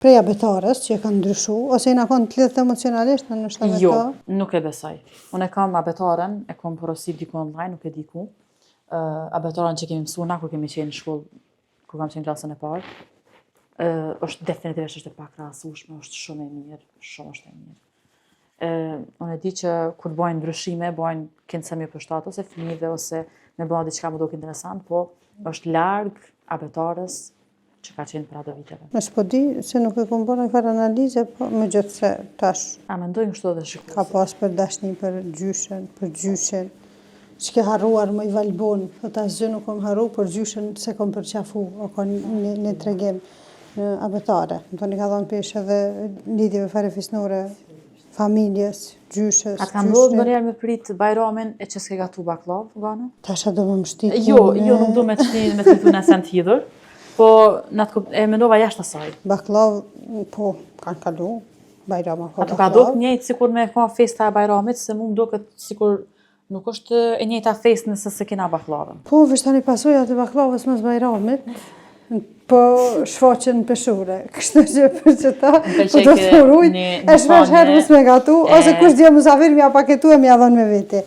Prej abetarës që e kanë ndryshu, ose i na kanë të lidhë emocionalisht në nështë abetar? Jo, nuk e besoj. Unë e kam abetaren, e kam porosit diku online, nuk e di ku. Abetaren që kemi mësu na kur kemi qenë në shkollë, kur kam qenë klasën e parë, është definitivisht është e pakrahasueshme, është shumë e mirë, shumë është e mirë. Unë e di që kur bojnë ndryshime, bojnë këndse me përshtat ose fëmijëve ose me bëna diçka më duke interesant, po është larg abetarës që ka qenë për ato viteve. Nëse po di se nuk e kom bërë një farë analize, po me gjithë se tash A mendojnë kështu edhe shikues? ka pas për dashni, për gjyshen, që ke harruar më i valbon, thot asgjë nuk kom harru, për gjyshen se kom përqafu, o ka një tregim në abetare. Më toni ka dhënë pesh edhe lidhjeve fare fisnore, familjes, gjyshes. A të kam ndodhur ndonjëherë me prit Bajramin e që s'ke gatu baklav, Gana? Tasha do më mështit. Jo, nuk do me të thënë në sen t'hidhur, po e mendova jashtë asaj. Baklav, po, kanë kalu, Bajrama po baklav. A të ka dok njëjtë sikur me ka festa e Bajramit, se mu më duket sikur nuk është e njëjta festë nëse se kena baklavën. Po, vështani pasojat e baklavës mas Bajramit, po shfaqen peshore. Kështu që për që ta, po do të thurujt, e shpesh herë mës me gatu, ose kush dje musafir mja paketu e mja dhënë me vete.